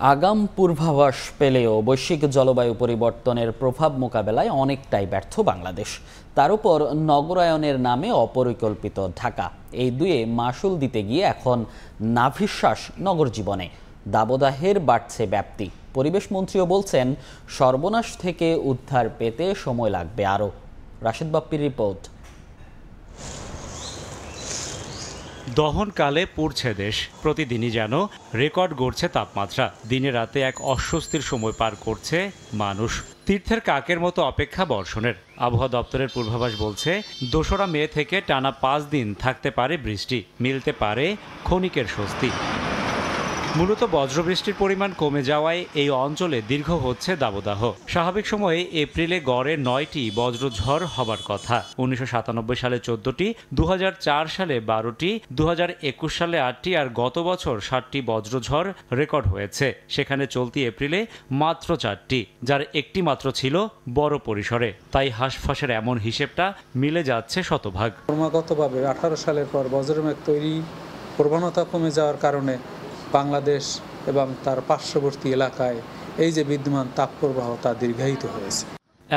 আগাম পূর্বাভাস পেলেও বৈশ্বিক জলবায়ু পরিবর্তনের প্রভাব মোকাবেলায় অনেকটাই ব্যর্থ বাংলাদেশ। তার উপর নগরায়নের নামে অপরিকল্পিত ঢাকা, এই দুয়ে মাশুল দিতে গিয়ে এখন নাভিশ্বাস নগর জীবনে। দাবদাহের বাড়ছে ব্যাপ্তি। পরিবেশ মন্ত্রীও বলছেন, সর্বনাশ থেকে উদ্ধার পেতে সময় লাগবে আরও। রাশেদ বাপ্পির রিপোর্ট। দহনকালে পুড়ছে দেশ, প্রতিদিনই যেন রেকর্ড গড়ছে তাপমাত্রা। দিনে রাতে এক অস্বস্তির সময় পার করছে মানুষ। তীর্থের কাকের মতো অপেক্ষা বর্ষণের। আবহাওয়া দপ্তরের পূর্বাভাস বলছে, ২রা মে থেকে টানা ৫ দিন থাকতে পারে বৃষ্টি, মিলতে পারে ক্ষণিকের স্বস্তি। মূলত বজ্রবৃষ্টির পরিমাণ কমে যাওয়ায় এই অঞ্চলে দীর্ঘ হচ্ছে দাবদাহ। স্বাভাবিক সময়ে এপ্রিলে গড়ে ৯টি বজ্রঝড় হবার কথা। ১৯৯৭ সালে ১৪টি, ২০০৪ সালে ১২টি, ২০২১ সালে ৮টি আর গত বছর ৭টি বজ্রঝড় রেকর্ড হয়েছে। সেখানে চলতি এপ্রিলে মাত্র ৪টি, যার একটি মাত্র ছিল বড় পরিসরে। তাই হাঁসফাঁসের এমন হিসেবটা মিলে যাচ্ছে শতভাগ। ক্রমাগতভাবে ১৮ সালের পর বজ্রমেঘ তৈরি প্রবণতা কমে যাওয়ার কারণে বাংলাদেশ এবং তার পার্শ্ববর্তী এলাকায় এই যে বিদ্যমান তাপপ্রবাহ তা দীর্ঘায়িত হয়েছে।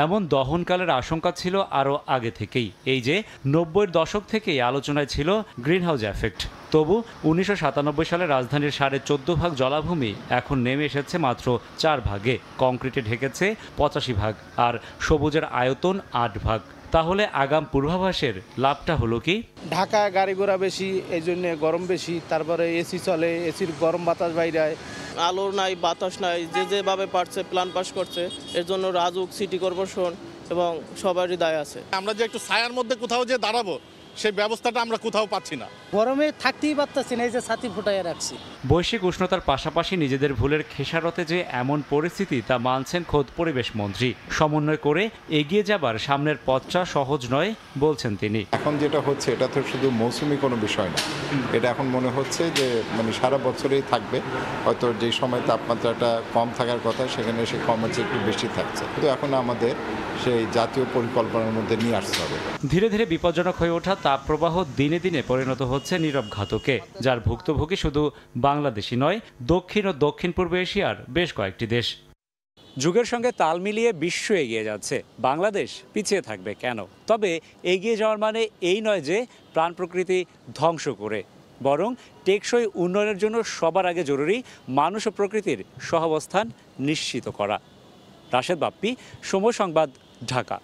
এমন দহনকালের আশঙ্কা ছিল আরও আগে থেকেই। এই যে ৯০-এর দশক থেকেই আলোচনায় ছিল গ্রিনহাউস এফেক্ট। তবু ১৯৯৭ সালে রাজধানীর ১৪.৫ ভাগ জলাভূমি এখন নেমে এসেছে মাত্র ৪ ভাগে। কংক্রিটে ঢেকেছে ৮৫ ভাগ, আর সবুজের আয়তন ৮ ভাগ। তাহলে আগাম পূর্বাভাসের লাভটা হলো কি? ঢাকায় গাড়ি ঘোড়া বেশি, এই জন্য গরম বেশি। তারপরে এসি চলে, এসির গরম বাতাস বাইরায়। আলো নাই, বাতাস নাই, যে যেভাবে পারছে প্ল্যান পাস করছে। এর জন্য রাজুক, সিটি কর্পোরেশন এবং সবারই দায় আছে। আমরা যে একটু ছায়ার মধ্যে কোথাও যে দাঁড়াবো, সেই ব্যবস্থাটা আমরা কোথাও পাচ্ছি না। গরমে থাকতেই পারতেছি না, এই যে ছাতি ফুটাইয়া রাখছি। বৈশ্বিক উষ্ণতার পাশাপাশি নিজেদের ভুলের খেসারতে যে এমন পরিস্থিতি, তা মানছেন খোদ পরিবেশ মন্ত্রী। সমন্বয় করে এগিয়ে যাবার সামনের পথটা সহজ নয় বলছেন তিনি। এখন যেটা হচ্ছে, এটা তো শুধু মৌসুমি কোনো বিষয় না। এটা এখন মনে হচ্ছে যে সারা বছরেই থাকবে। হয়তো যে সময় তাপমাত্রাটা কম থাকার কথা, সেখানে সে কমের চেয়ে একটু বেশি থাকছে। কিন্তু এখন আমাদের সেই জাতীয় পরিকল্পনার মধ্যে নিয়ে আসতে হবে। ধীরে ধীরে বিপজ্জনক হয়ে ওঠা তাপপ্রবাহ দিনে দিনে পরিণত হচ্ছে নীরব ঘাতকে, যার ভুক্তভোগী শুধু বাংলাদেশই নয়, দক্ষিণ ও দক্ষিণ পূর্ব এশিয়ার বেশ কয়েকটি দেশ। যুগের সঙ্গে তাল মিলিয়ে বিশ্ব এগিয়ে যাচ্ছে, বাংলাদেশ পিছিয়ে থাকবে কেন? তবে এগিয়ে যাওয়ার মানে এই নয় যে প্রাণ প্রকৃতি ধ্বংস করে, বরং টেকসই উন্নয়নের জন্য সবার আগে জরুরি মানুষ ও প্রকৃতির সহাবস্থান নিশ্চিত করা। রাশেদ বাপ্পি, সময় সংবাদ, ঢাকা।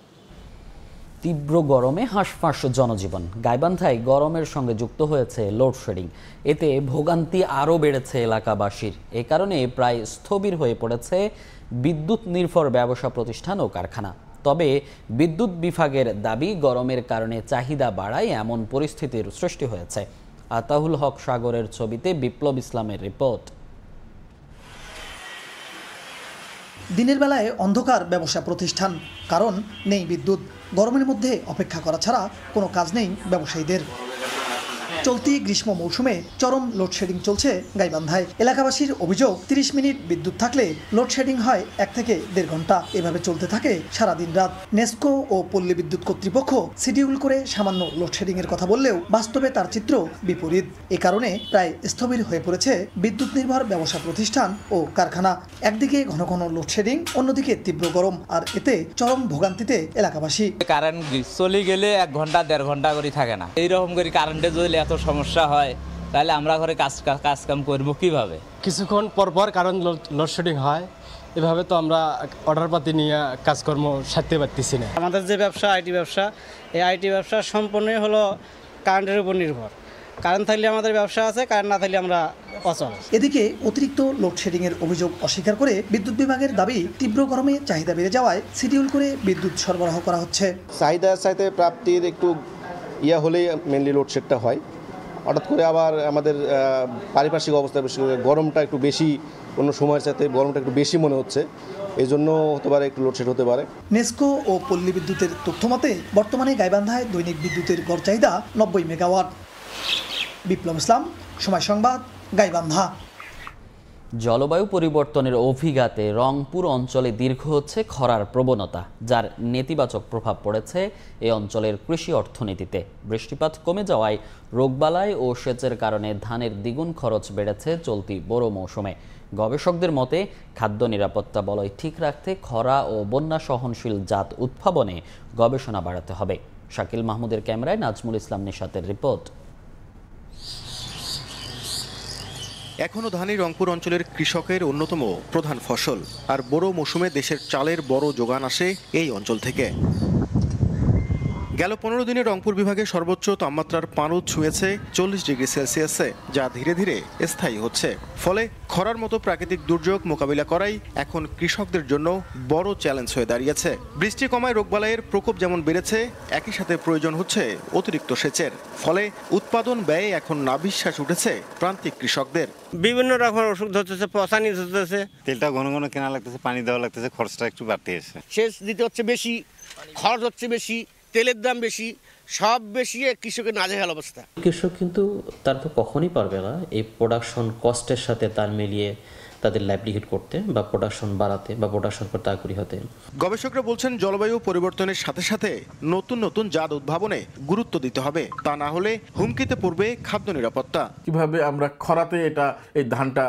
তীব্র গরমে হাঁসফাঁস জনজীবন। গাইবান্ধায় গরমের সঙ্গে যুক্ত হয়েছে লোডশেডিং। এতে ভোগান্তি আরও বেড়েছে এলাকাবাসীর। এ কারণে প্রায় স্থবির হয়ে পড়েছে বিদ্যুৎ নির্ভর ব্যবসা প্রতিষ্ঠান ও কারখানা। তবে বিদ্যুৎ বিভাগের দাবি, গরমের কারণে চাহিদা বাড়ায় এমন পরিস্থিতির সৃষ্টি হয়েছে। আতাউল হক সাগরের ছবিতে বিপ্লব ইসলামের রিপোর্ট। দিনের বেলায় অন্ধকার ব্যবসা প্রতিষ্ঠান, কারণ নেই বিদ্যুৎ। গরমের মধ্যে অপেক্ষা করা ছাড়া কোনো কাজ নেই ব্যবসায়ীদের। চলতি গ্রীষ্ম মৌসুমে চরম লোডশেডিং চলছে গাইবান্ধায়। এলাকাবাসীর অভিযোগ, ৩০ মিনিট বিদ্যুৎ থাকলে লোডশেডিং হয় ১ থেকে ১.৫ ঘন্টা। এভাবে চলতে থাকে সারাদিন রাত। নেসকো ও পল্লী বিদ্যুৎ কর্তৃপক্ষ শিডিউল করে সামান্য লোডশেডিং এর কথা বললেও বাস্তবে তার চিত্র বিপরীত। এ কারণে প্রায় স্থবির হয়ে পড়েছে বিদ্যুৎ নির্ভর ব্যবসা প্রতিষ্ঠান ও কারখানা। একদিকে ঘন ঘন লোডশেডিং, অন্যদিকে তীব্র গরম, আর এতে চরম ভোগান্তিতে এলাকাবাসী। কারেন্ট চলে গেলে ১ ঘন্টা ১.৫ ঘন্টা করে থাকে না। এইরকম করে কারেন্টে যদি এত সমস্যা হয়, তাহলে আমরা ঘরে কাজ কাম করবো কিভাবে? কিছুক্ষণ পরপর কারণ লোডশেডিং হয়, এভাবে তো আমরা অর্ডারপাতি নিয়ে কাজকর্ম সারতে পারতেছি না। আমাদের যে ব্যবসা, আইটি ব্যবসা, এই আইটি ব্যবসা সম্পূর্ণই হলো কারেন্টের উপর নির্ভর। কারেন্ট থাকলে আমাদের ব্যবসা আছে, কারেন্ট না থাকলে আমরা অচল। এদিকে অতিরিক্ত লোডশেডিং এর অভিযোগ অস্বীকার করে বিদ্যুৎ বিভাগের দাবি, তীব্র গরমে চাহিদা বেড়ে যাওয়ায় শিডিউল করে বিদ্যুৎ সরবরাহ করা হচ্ছে। চাহিদার সাথে প্রাপ্তির একটু হলেই মেনলি লোডশেডটা হয়। হঠাৎ করে আবার আমাদের পারিপার্শ্বিক অবস্থা, গরমটা একটু বেশি, অন্য সময়ের সাথে গরমটা একটু বেশি মনে হচ্ছে, এই জন্য হতে পারে একটু লোডশেড হতে পারে। নেসকো ও পল্লী বিদ্যুতের তথ্যমতে বর্তমানে গাইবান্ধায় দৈনিক বিদ্যুতের গড় চাহিদা ৯০ মেগাওয়াট। বিপ্লব ইসলাম, সময় সংবাদ, গাইবান্ধা। জলবায়ু পরিবর্তনের অভিঘাতে রংপুর অঞ্চলে দীর্ঘ হচ্ছে খরার প্রবণতা, যার নেতিবাচক প্রভাব পড়েছে এ অঞ্চলের কৃষি অর্থনীতিতে। বৃষ্টিপাত কমে যাওয়ায় রোগবালাই ও সেচের কারণে ধানের দ্বিগুণ খরচ বেড়েছে চলতি বোরো মৌসুমে। গবেষকদের মতে খাদ্য নিরাপত্তা বলয় ঠিক রাখতে খরা ও বন্যা সহনশীল জাত উদ্ভাবনে গবেষণা বাড়াতে হবে। শাকিল মাহমুদের ক্যামেরায় নাজমুল ইসলাম নিশাতের রিপোর্ট। এখনও ধানই রংপুর অঞ্চলের কৃষকের অন্যতম প্রধান ফসল, আর বড় মৌসুমে দেশের চালের বড় যোগান আসে এই অঞ্চল থেকে। গেল 15 দিনে রংপুর বিভাগে সর্বোচ্চ তাপমাত্রার পারদ ছুঁয়েছে 40 ডিগ্রি সেলসিয়াসে, যা ধীরে ধীরে স্থায়ী হচ্ছে। ফলে খরার মতো প্রাকৃতিক দুর্যোগ মোকাবিলা করাই এখন কৃষকদের জন্য বড় চ্যালেঞ্জ হয়ে দাঁড়িয়েছে। বৃষ্টি কমায় রোগবালাইয়ের প্রকোপ যেমন বেড়েছে, একই সাথে প্রয়োজন হচ্ছে অতিরিক্ত সেচের। ফলে উৎপাদন ব্যয়ে এখন নাভিশ্বাস উঠেছে প্রান্তিক কৃষকদের। বিভিন্ন রকম ওষুধ হচ্ছে, পচানি হচ্ছে, তেলটা ঘন ঘন কেনা লাগতেছে, পানি দেওয়া লাগতেছে, খরচটা একটু বাড়তে এসেছে। সেচ দিতে হচ্ছে বেশি, খরচ হচ্ছে বেশি, তেলের দাম বেশি, সব বেশি, কৃষকের নাজেহাল অবস্থা। কৃষক কিন্তু তার তো কখনই পারবে না এই প্রোডাকশন কস্টের সাথে তাল মিলিয়ে তাদের লাইভলিহুড করতে বা প্রোডাকশন বাড়াতে বা প্রোডাকশন করতে আগ্রহী হতে। গবেষকরা বলছেন জলবায়ু পরিবর্তনের সাথে সাথে নতুন নতুন জাত উদ্ভাবনে গুরুত্ব দিতে হবে, তা না হলে হুমকিতে পড়বে খাদ্য নিরাপত্তা। কিভাবে আমরা খরাতে এই ধানটা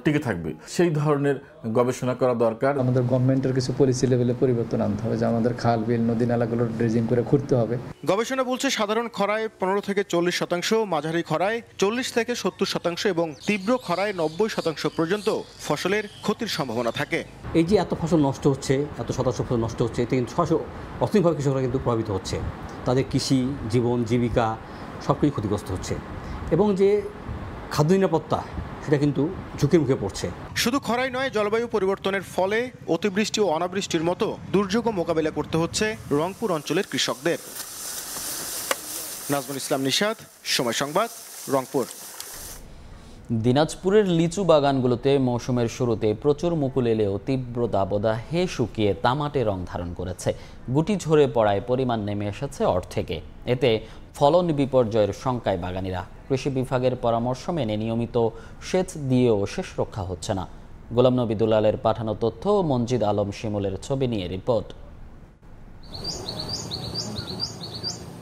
টিকে থাকবে সেই ধরনের গবেষণা করা দরকার। আমাদের গভর্নমেন্টের কিছু পলিসি লেভেলে পরিবর্তন আনতে হবে, যে আমাদের খাল বিল নদী নালাগুলো ড্রেজিং করে খুঁড়তে হবে। গবেষণা বলছে সাধারণ খরায় 15 থেকে 40%, মাঝারি খরায় 40 থেকে 70% এবং তীব্র খরায় 90% পর্যন্ত ফসলের ক্ষতির সম্ভাবনা থাকে। এই যে এত ফসল নষ্ট হচ্ছে, এত শতাংশ ফসল নষ্ট হচ্ছে, এতে কিন্তু অর্থনৈতিকভাবে কৃষকরা কিন্তু প্রভাবিত হচ্ছে। তাদের কৃষি জীবন জীবিকা সব কিছুই ক্ষতিগ্রস্ত হচ্ছে এবং যে খাদ্য নিরাপত্তা সেটা কিন্তু ঝুঁকির মুখে পড়ছে। শুধু খরাই নয়, জলবায়ু পরিবর্তনের ফলে অতিবৃষ্টি ও অনাবৃষ্টির মতো দুর্যোগ মোকাবিলা করতে হচ্ছে রংপুর অঞ্চলের কৃষকদের। নাজমুল ইসলাম নিশাত, সময় সংবাদ, রংপুর। দিনাজপুরের লিচু বাগানগুলোতে মৌসুমের শুরুতে প্রচুর মুকুল এলেও তীব্র দাবদাহে শুকিয়ে তামাটে রং ধারণ করেছে। গুটি ঝরে পড়ায় পরিমাণ নেমে এসেছে অর্ধেকে। এতে ফলন বিপর্যয়ের শঙ্কায় বাগানীরা। কৃষি বিভাগের পরামর্শ মেনে নিয়মিত সেচ দিয়েও শেষ রক্ষা হচ্ছে না। গোলাম নবী দুলালের পাঠানো তথ্য, মঞ্জিদ আলম শিমুলের ছবি নিয়ে রিপোর্ট।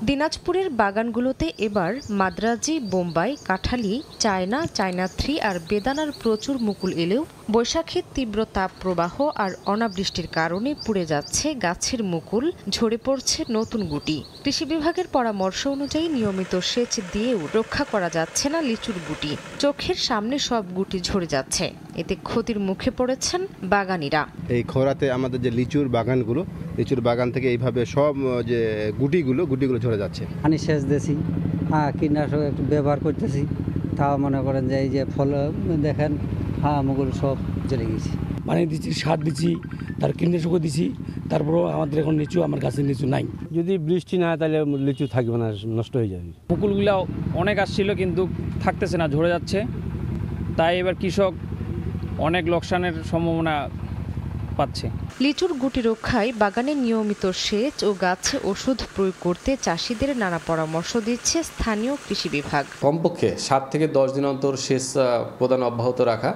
দিনাজপুরের বাগানগুলোতে এবার মাদ্রাজি, বোম্বাই, কাঁঠালি, চায়না, চায়না 3 আর বেদানার প্রচুর মুকুল এলেও বৈশাখের তীব্র তাপ প্রবাহ আর অনাবৃষ্টির কারণে পুড়ে যাচ্ছে গাছের মুকুল, ঝরে পড়ছে নতুন গুটি। কৃষি বিভাগের পরামর্শ অনুযায়ী নিয়মিত সেচ দিয়েও রক্ষা করা যাচ্ছে না লিচুর গুটি। চোখের সামনে সব গুটি ঝরে যাচ্ছে, এতে ক্ষতির মুখে পড়েছেন বাগানীরা। এই খরাতে আমাদের যে লিচুর বাগান থেকে এইভাবে সব যে গুটিগুলো ঝরে যাচ্ছে। পানি সেচ দিয়েছি, কীটনাশক একটু ব্যবহার করতেছি, তাও মনে করেন যে এই যে ফল দেখেন মুকুল সব জ্বলে গেছে। পানি দিচ্ছি, সার দিচ্ছি, তার কীটনাশকও দিচ্ছি, তারপরেও আমাদের এখন লিচু, আমার গাছের লিচু নাই। যদি বৃষ্টি না হয় তাহলে লিচু থাকবে না, নষ্ট হয়ে যাবে। মুকুলগুলো অনেক আসছিল কিন্তু থাকতেছে না, ঝরে যাচ্ছে। তাই এবার কৃষক অনেক লোকসানের সম্ভাবনা পাচ্ছে। লিচুর গুটি রক্ষায় বাগানে নিয়মিত সেচ ও গাছে ওষুধ প্রয়োগ করতে চাষিদের নানা পরামর্শ দিচ্ছে স্থানীয় কৃষি বিভাগ। কমপক্ষে 7 থেকে 10 দিন অন্তর সেচ প্রদান অব্যাহত রাখা,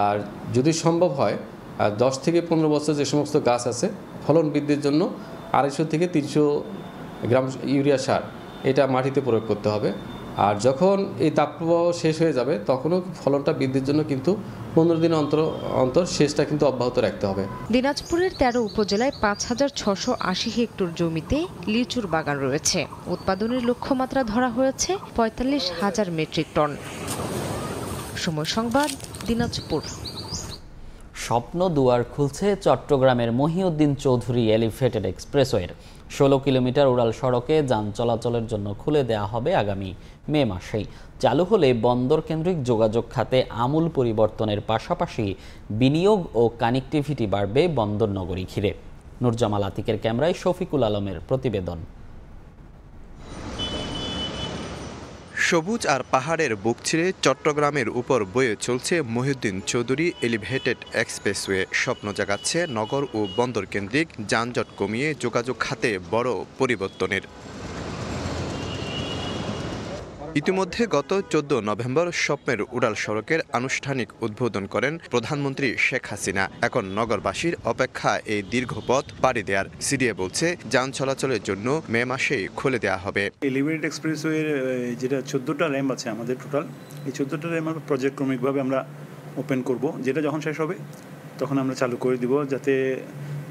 আর যদি সম্ভব হয় 10 থেকে 15 বছর যে সমস্ত গাছ আছে ফলন বৃদ্ধির জন্য 250 থেকে 300 গ্রাম ইউরিয়া সার এটা মাটিতে প্রয়োগ করতে হবে। আর যখন এই তাপপ্রবাহ শেষ হয়ে যাবে তখনও ফলনটা বৃদ্ধির জন্য কিন্তু 15 দিন অন্তর সেচটা কিন্তু অব্যাহত রাখতে হবে। দিনাজপুরের 13 উপজেলায় 5680 হেক্টর জমিতে লিচুর বাগান রয়েছে। উৎপাদনের লক্ষ্যমাত্রা ধরা হয়েছে 45,000 মেট্রিক টন। সময় সংবাদ, দিনাজপুর। স্বপ্ন দুয়ার খুলছে চট্টগ্রামের মহিউদ্দিন চৌধুরী এলিভেটেড এক্সপ্রেসওয়ের। 16 কিলোমিটার উড়াল সড়কে যান চলাচলের জন্য খুলে দেওয়া হবে আগামী মে মাসেই। চালু হলে বন্দর কেন্দ্রিক যোগাযোগ খাতে আমূল পরিবর্তনের পাশাপাশি বিনিয়োগ ও কানেক্টিভিটি বাড়বে বন্দর নগরী ঘিরে। নুরজামাল আতিকের ক্যামেরায় শফিকুল আলমের প্রতিবেদন। সবুজ আর পাহাড়ের বুক ছিঁড়ে চট্টগ্রামের উপর বয়ে চলছে মহিউদ্দিন চৌধুরী এলিভেটেড এক্সপ্রেসওয়ে। স্বপ্ন জাগাচ্ছে নগর ও বন্দর কেন্দ্রিক যানজট কমিয়ে যোগাযোগ খাতে বড় পরিবর্তনের। ইতিমধ্যে গত 14 নভেম্বর স্বপ্নের উড়াল সড়কের আনুষ্ঠানিক উদ্বোধন করেন প্রধানমন্ত্রী শেখ হাসিনা। এখন নগরবাসীর অপেক্ষা এই দীর্ঘ পথ পাড়ি দেওয়ার। সিডিএ বলছে যান চলাচলের জন্য মে মাসেই খুলে দেওয়া হবে। এলিভেটেড এক্সপ্রেসওয়ের যেটা 14টা র্যাম্প আছে আমাদের টোটাল, এই 14টা র্যাম্প আমরা পর্যায়ক্রমিকভাবে আমরা ওপেন করব, যেটা যখন শেষ হবে তখন আমরা চালু করে দিব, যাতে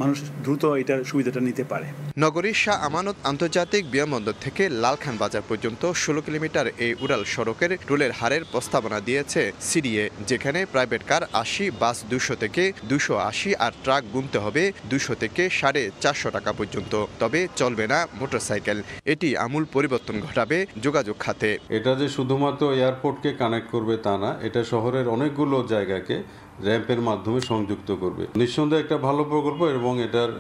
মানুষ দ্রুত এটার সুবিধাটা নিতে পারে। নগরীর শাহ আমানত আন্তর্জাতিক বিমানবন্দর থেকে লালখান বাজার পর্যন্ত 16 কিলোমিটার এই উড়াল সড়কের টোলের হারের প্রস্তাবনা দিয়েছে সিডিএ, যেখানে প্রাইভেট কার 80, বাস 200 থেকে 280 আর ট্রাক গুনতে হবে 200 থেকে 450 টাকা পর্যন্ত। তবে চলবে না মোটরসাইকেল। এটি আমূল পরিবর্তন ঘটাবে যোগাযোগ খাতে। এটা যে শুধুমাত্র এয়ারপোর্টকে কানেক্ট করবে তা না, এটা শহরের অনেকগুলো জায়গাকে র্যাম্পের মাধ্যমে সংযুক্ত করবে। নিঃসন্দেহে একটা ভালো প্রকল্প এবং এটার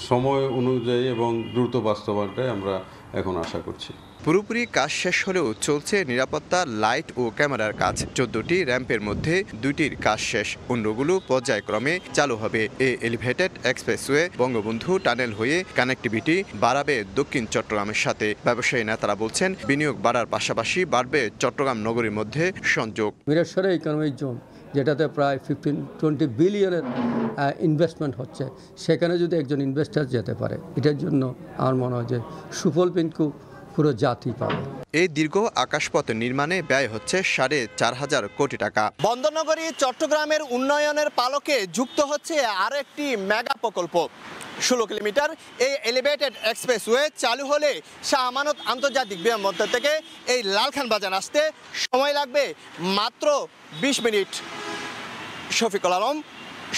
সময় অনুযায়ী এবং দ্রুত বাস্তবায়নটাই আমরা এখন আশা করছি। পুরোপুরি কাজ শেষ হলেও চলছে নিরাপত্তা, লাইট ও ক্যামেরার কাজ। 14টি র্যাম্পের মধ্যে 2টির কাজ শেষ, অন্যগুলো পর্যায়ক্রমে চালু হবে। এই এলিভেটেড এক্সপ্রেসওয়ে বঙ্গবন্ধু টানেল হয়ে কানেক্টিভিটি বাড়াবে দক্ষিণ চট্টগ্রামের সাথে। ব্যবসায়ী নেতারা বলছেন, বিনিয়োগ বাড়ার পাশাপাশি বাড়বে চট্টগ্রাম নগরীর মধ্যে সংযোগ। মিরসরাই ইকোনমিক জোন, যেটাতে প্রায় 15-20 বিলিয়নের ইনভেস্টমেন্ট হচ্ছে, সেখানে যদি একজন ইনভেস্টার যেতে পারে, এটার জন্য আমার মনে হয় যে সুফল কিন্তু পুরো জাতি পাবে। এই দীর্ঘ আকাশপথ নির্মাণে ব্যয় হচ্ছে 4,500 কোটি টাকা। বন্দরনগরী চট্টগ্রামের উন্নয়নের পালকে যুক্ত হচ্ছে আরও একটি মেগা প্রকল্প। 16 কিলোমিটার এই এলিভেটেড এক্সপ্রেসওয়ে চালু হলে শাহ আমানত আন্তর্জাতিক বিমানবন্দর থেকে এই লালখান বাজার আসতে সময় লাগবে মাত্র 20 মিনিট। শফিকুল আলম,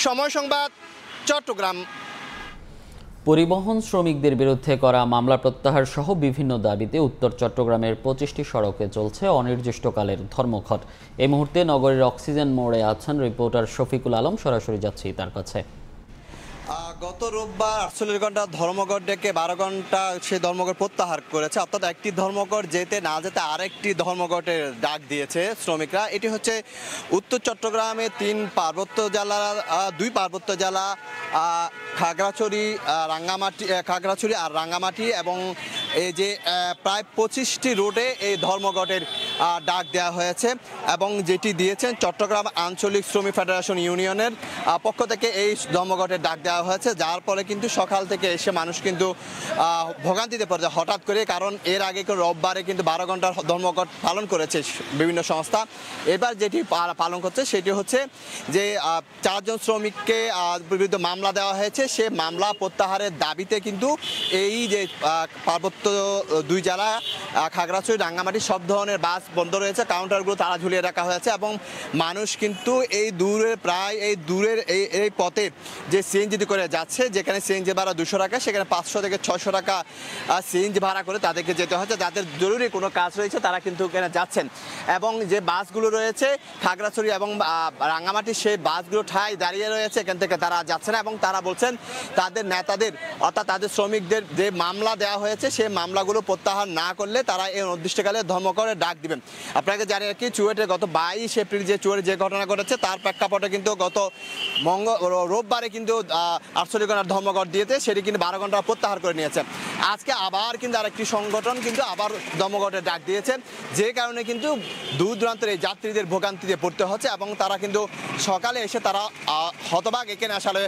সময় সংবাদ, চট্টগ্রাম। পরিবহন শ্রমিকদের বিরুদ্ধে করা মামলা প্রত্যাহার সহ বিভিন্ন দাবিতে উত্তর চট্টগ্রামের 25টি সড়কে চলছে অনির্দিষ্টকালের ধর্মঘট। এই মুহূর্তে নগরীর অক্সিজেন মোড়ে আছেন রিপোর্টার শফিকুল আলম, সরাসরি যাচ্ছি তার কাছে। গত রোববার 48 ঘন্টা ধর্মঘট ডেকে 12 ঘন্টা সেই ধর্মঘট প্রত্যাহার করেছে, অর্থাৎ একটি ধর্মঘট যেতে না যেতে আরেকটি ধর্মঘটের ডাক দিয়েছে শ্রমিকরা। এটি হচ্ছে উত্তর চট্টগ্রামে 2 পার্বত্য জেলা খাগড়াছড়ি আর রাঙ্গামাটি এবং এই যে প্রায় 25টি রোডে এই ধর্মঘটের ডাক দেওয়া হয়েছে এবং যেটি দিয়েছেন চট্টগ্রাম আঞ্চলিক শ্রমিক ফেডারেশন ইউনিয়নের পক্ষ থেকে এই ধর্মঘটের ডাক দেওয়া হয়েছে, যার ফলে কিন্তু সকাল থেকে এসে মানুষ কিন্তু ভোগান্তিতে পড়েছে হঠাৎ করে, কারণ এর আগে রোববারে কিন্তু 12 ঘন্টার ধর্মঘট পালন করেছে বিভিন্ন সংস্থা। এবার যেটি পালন করছে সেটি হচ্ছে যে 4 জন শ্রমিককে বিরুদ্ধে মামলা দেওয়া হয়েছে, সে মামলা প্রত্যাহারের দাবিতে কিন্তু এই যে পার্বত্য 2 জেলা খাগড়াছড়ি রাঙ্গামাটি সব ধরনের বাস বন্ধ রয়েছে, কাউন্টারগুলো তালা ঝুলিয়ে রাখা হয়েছে এবং মানুষ কিন্তু এই দূরের এই পথে যে সিএনজি করে যাচ্ছে, যেখানে সিএনজি ভাড়া 200 টাকা, সেখানে 500 থেকে 600 টাকা সিএনজি ভাড়া করে তাদেরকে যেতে হচ্ছে। যাদের জরুরি কোনো কাজ রয়েছে তারা কিন্তু এখানে যাচ্ছেন এবং যে বাসগুলো রয়েছে খাগড়াছড়ি এবং রাঙ্গামাটি, সেই বাসগুলো ঠায় দাঁড়িয়ে রয়েছে, এখান থেকে তারা যাচ্ছে না এবং তারা বলছেন তাদের নেতাদের অর্থাৎ তাদের শ্রমিকদের যে মামলা দেওয়া হয়েছে সেই মামলাগুলো প্রত্যাহার না করলে তারা এই অনির্দিষ্টকালে ধর্মঘটের ডাক দিবেন। আপনাকে জানি আর কি, চুয়েটে গত 22 এপ্রিল যে চুয়েটে যে ঘটনা ঘটেছে তার প্রেক্ষাপটে কিন্তু গত রোববারে কিন্তু 48 ঘন্টার ধর্মঘট দিয়েছে, সেটি কিন্তু 12 ঘন্টা প্রত্যাহার করে নিয়েছে। আজকে আবার কিন্তু আরেকটি সংগঠন কিন্তু আবার ধর্মঘটের ডাক দিয়েছে, যে কারণে কিন্তু দূর দূরান্তের এই যাত্রীদের ভোগান্তিতে পড়তে হচ্ছে এবং তারা কিন্তু সকালে এসে তারা হতবাক, এখানে আসলে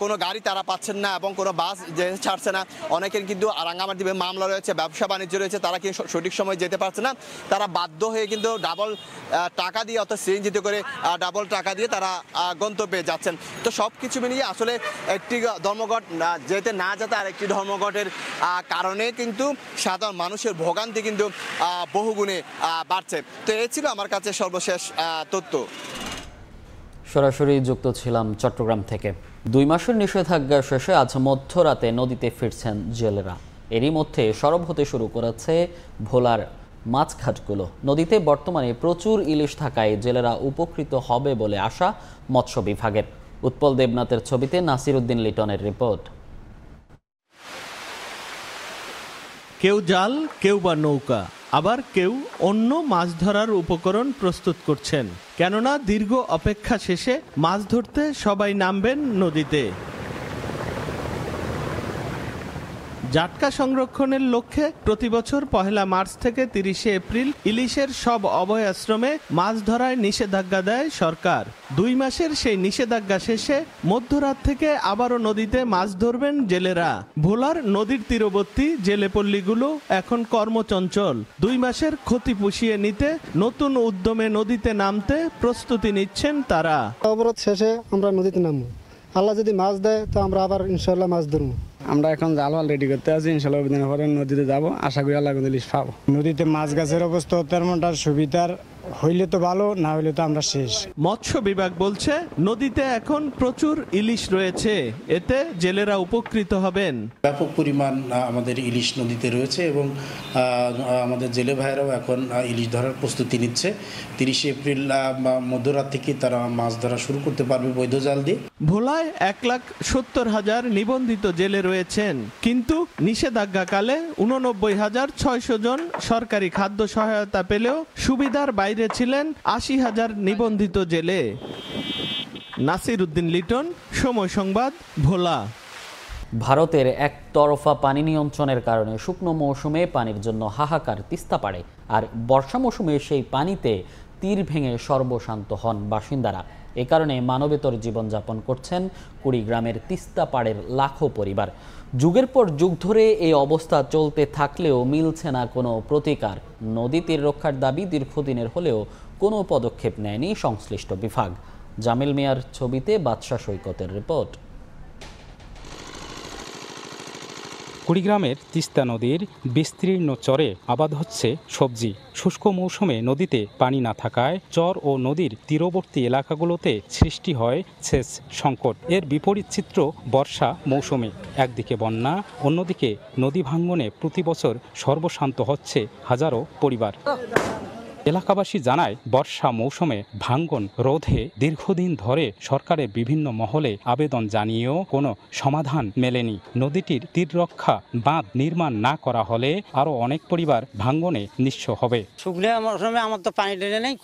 কোনো গাড়ি তারা পাচ্ছেন না এবং কোনো বাস যে ছাড়ছে না। অনেকের কিন্তু রাঙ্গামাটি মামলা রয়েছে, ব্যবসা বাণিজ্য রয়েছে, তারা কিন্তু সঠিক সময় যেতে পারছে না। তারা বাধ্য হয়ে কিন্তু ডাবল টাকা দিয়ে অর্থাৎ সিএনজিতে করে ডাবল টাকা দিয়ে তারা গন্তব্যে যাচ্ছেন। তো সব কিছু মিলিয়ে আসলে একটি ধর্মঘট যেতে না যেতে আর একটি ধর্মঘটের কারণে কিন্তু সাধারণ মানুষের ভোগান্তি কিন্তু বহুগুণে বাড়ছে। তো এই ছিল আমার কাছে সর্বশেষ তথ্য। সরাসরি যুক্ত ছিলাম চট্টগ্রাম থেকে। 2 মাসের নিষেধাজ্ঞা শেষে আজ মধ্যরাতে নদীতে ফিরছেন জেলেরা। এরই মধ্যে সরব হতে শুরু করেছে ভোলার মাছঘাটগুলো। নদীতে বর্তমানে প্রচুর ইলিশ থাকায় জেলেরা উপকৃত হবে বলে আশা মৎস্য বিভাগের। উৎপল দেবনাথের ছবিতে নাসির উদ্দিন লিটনের রিপোর্ট। কেউ জাল, কেউ বা নৌকা, আবার কেউ অন্য মাছ ধরার উপকরণ প্রস্তুত করছেন, কেননা দীর্ঘ অপেক্ষা শেষে মাছ ধরতে সবাই নামবেন নদীতে। জাটকা সংরক্ষণের লক্ষ্যে প্রতি বছর 1 মার্চ থেকে 30 এপ্রিল ইলিশের সব অভয়াশ্রমে মাছ ধরায় নিষেধাজ্ঞা দেয় সরকার। 2 মাসের সেই নিষেধাজ্ঞা শেষে মধ্যরাত থেকে আবারও নদীতে মাছ ধরবেন জেলেরা। ভোলার নদীর তীরবর্তী জেলেপল্লীগুলো এখন কর্মচঞ্চল। 2 মাসের ক্ষতি পুষিয়ে নিতে নতুন উদ্যমে নদীতে নামতে প্রস্তুতি নিচ্ছেন তারা। অবরোধ শেষে আমরা নদীতে নামবো, আল্লাহ যদি মাছ দেয় তো আমরা আবার ইনশাল্লাহ মাছ ধরবো। আমরা এখন জালওয়াল রেডি করতে আছি, ইনশাল্লাহ অভিযানের পরে নদীতে যাব, আশা করি আল্লাহ ইলিশ পাবো। নদীতে মাছ গাছের অবস্থা তেমনটার সুবিধার হইলে তো ভালো, না হইলে তো আমরা শেষ। মৎস্য বিভাগ বলছে নদীতে এখন প্রচুর ইলিশ রয়েছে, এতে জেলেরা উপকৃত হবেন। ব্যাপক পরিমাণ আমাদের ইলিশ নদীতে রয়েছে এবং আমাদের জেলে ভাইয়েরাও এখন ইলিশ ধরার প্রস্তুতি নিচ্ছে। 30 এপ্রিল মধ্যরাত থেকে তারা মাছ ধরা শুরু করতে পারবে বৈধ জাল দিয়ে। ভোলায় 1,70,000 নিবন্ধিত জেলে রয়েছেন, কিন্তু নিষেধাজ্ঞাকালে 89,600 জন সরকারি খাদ্য সহায়তা পেলেও সুবিধার বাইরে ছিলেন 80,000 নিবন্ধিত জেলে। নাসির উদ্দিন লিটন, সময় সংবাদ, ভোলা। ভারতের একতরফা পানি নিয়ন্ত্রণের কারণে শুকনো মৌসুমে পানির জন্য হাহাকার তিস্তাপাড়ে, আর বর্ষা মৌসুমে সেই পানিতে তীর ভেঙে সর্বশান্ত হন বাসিন্দারা। এ কারণে মানবেতর জীবনযাপন করছেন কুড়িগ্রামের তিস্তাপাড়ের লাখো পরিবার। যুগের পর যুগ ধরে এই অবস্থা চলতে থাকলেও মিলছে না কোনো প্রতিকার। নদী তীর রক্ষার দাবি দীর্ঘদিনের হলেও কোনো পদক্ষেপ নেয়নি সংশ্লিষ্ট বিভাগ। জামিল মিয়ার ছবিতে বাদশা সৈকতের রিপোর্ট। কুড়িগ্রামের তিস্তা নদীর বিস্তীর্ণ চরে আবাদ হচ্ছে সবজি। শুষ্ক মৌসুমে নদীতে পানি না থাকায় চর ও নদীর তীরবর্তী এলাকাগুলোতে সৃষ্টি হয় সেচ সংকট। এর বিপরীত চিত্র বর্ষা মৌসুমে। একদিকে বন্যা, অন্যদিকে নদী ভাঙ্গনে প্রতি বছর সর্বশান্ত হচ্ছে হাজারো পরিবার। এলাকাবাসী জানায়, বর্ষা মৌসুমে ভাঙ্গন রোধে দীর্ঘদিন ধরে সরকারের বিভিন্ন মহলে আবেদন জানিয়েও কোনো সমাধান মেলেনি। নদীটির তীর রক্ষা বাঁধ নির্মাণ না করা হলে আরও অনেক পরিবার ভাঙ্গনে নিঃস্ব হবে। শুকনো মৌসুমে আমার তো পানি টেনে নেই,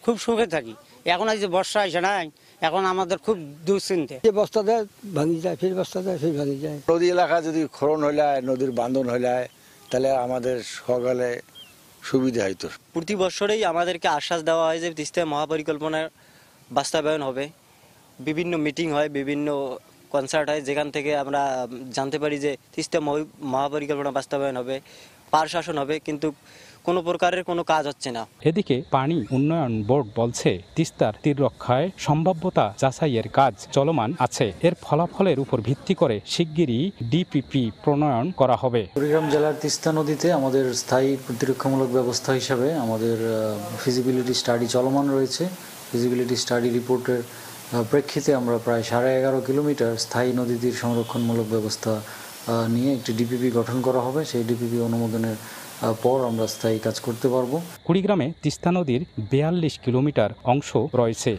খুব সুখে থাকি। এখন এই যে বর্ষা আসে নাই, এখন আমাদের খুব দুশ্চিন্তা। বস্তা দেয় ভাঙি যায়, ফের বস্তা দেয় ফের ভাঙি যায়। নদী এলাকা যদি খনন হইলে, নদীর বান্ধন হইলে, তাহলে আমাদের সকালে সুবিধা হইতো। প্রতি বছরেই আমাদেরকে আশ্বাস দেওয়া হয় যে তিস্তা মহাপরিকল্পনার বাস্তবায়ন হবে। বিভিন্ন মিটিং হয়, বিভিন্ন কনসার্ট হয়, যেখান থেকে আমরা জানতে পারি যে তিস্তা মহাপরিকল্পনা বাস্তবায়ন হবে, পার শাসন হবে, কিন্তু কোনো প্রকারের কোনো কাজ হচ্ছে না। এদিকে পানি উন্নয়ন বোর্ড বলছে, তিস্তার তীর রক্ষায় সম্ভাব্যতা যাচাইয়ের কাজ চলমান আছে। এর ফলাফলের উপর ভিত্তি করে শিগগিরই ডিপিপি প্রণয়ন করা হবে। কুড়িগ্রাম জেলার তিস্তা নদীতে আমাদের স্থায়ী প্রতিরক্ষামূলক ব্যবস্থা হিসাবে আমাদের ফিজিবিলিটি স্টাডি চলমান রয়েছে। ফিজিবিলিটি স্টাডি রিপোর্টের প্রেক্ষিতে আমরা প্রায় 11.5 কিলোমিটার স্থায়ী নদী তীর সংরক্ষণমূলক ব্যবস্থা নিয়ে একটি ডিপিপি গঠন করা হবে। সেই ডিপিপি অনুমোদনের পর আমরা স্থায়ী কাজ করতে পারবো। কুড়িগ্রামে তিস্তা নদীর 42 কিলোমিটার অংশ রয়েছে।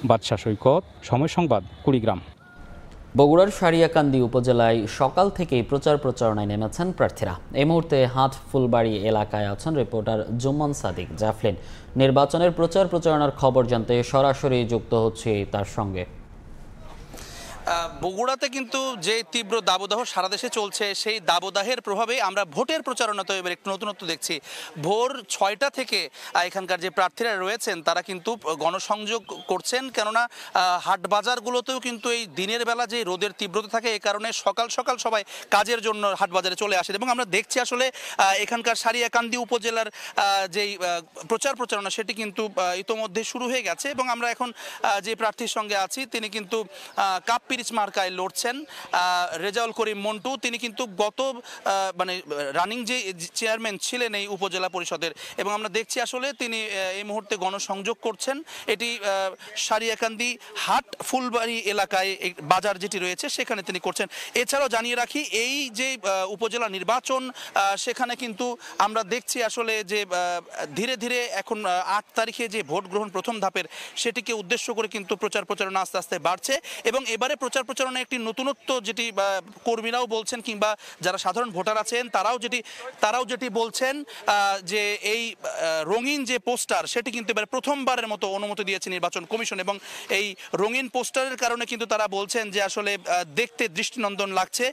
বাদশা সৈকত, সময় সংবাদ, কুড়িগ্রাম। বগুড়ার সারিয়াকান্দি উপজেলায় সকাল থেকেই প্রচার প্রচারণায় নেমেছেন প্রার্থীরা। এই মুহূর্তে হাট ফুলবাড়ি এলাকায় আছেন রিপোর্টার জুম্মান সাদিক জাফলিন। নির্বাচনের প্রচার প্রচারণার খবর জানতে সরাসরি যুক্ত হচ্ছে তার সঙ্গে। বগুড়াতে কিন্তু যে তীব্র দাবদাহ সারা দেশে চলছে, সেই দাবদাহের প্রভাবে আমরা ভোটের প্রচারণা তো এবার একটু নতুনত্ব দেখছি। ভোর 6টা থেকে এখানকার যে প্রার্থীরা রয়েছেন তারা কিন্তু গণসংযোগ করছেন, কেননা হাট বাজারগুলোতেও কিন্তু এই দিনের বেলা যে রোদের তীব্রতা থাকে, এই কারণে সকাল সকাল সবাই কাজের জন্য হাট বাজারে চলে আসেন। এবং আমরা দেখছি আসলে এখানকার সারিয়াকান্দি উপজেলার যেই প্রচার প্রচারণা সেটি কিন্তু ইতোমধ্যে শুরু হয়ে গেছে। এবং আমরা এখন যে প্রার্থীর সঙ্গে আছি তিনি কিন্তু কাপ পিরিচ মার্কায় লড়ছেন। রেজাউল করিম মন্টু, তিনি কিন্তু গত রানিং যে চেয়ারম্যান ছিলেন এই উপজেলা পরিষদের, এবং আমরা দেখছি আসলে তিনি এই মুহূর্তে গণসংযোগ করছেন। এটি সারিয়াকান্দি হাট ফুলবাড়ি এলাকায় বাজার যেটি রয়েছে সেখানে তিনি করছেন। এছাড়াও জানিয়ে রাখি, এই যে উপজেলা নির্বাচন সেখানে কিন্তু আমরা দেখছি আসলে যে ধীরে ধীরে এখন 8 তারিখে যে ভোট গ্রহণ প্রথম ধাপের, সেটিকে উদ্দেশ্য করে কিন্তু প্রচার প্রচারণা আস্তে আস্তে বাড়ছে। এবং এবারে প্রচার প্রচারণায় একটি নতুনত্ব, যেটি কর্মীরাও বলছেন কিংবা যারা সাধারণ ভোটার আছেন তারাও যেটি বলছেন যে এই রঙিন যে পোস্টার সেটি কিন্তু এবার প্রথমবারের মতো অনুমতি দিয়েছে নির্বাচন কমিশন, এবং এই রঙিন পোস্টারের কারণে কিন্তু তারা বলছেন যে আসলে দেখতে দৃষ্টিনন্দন লাগছে,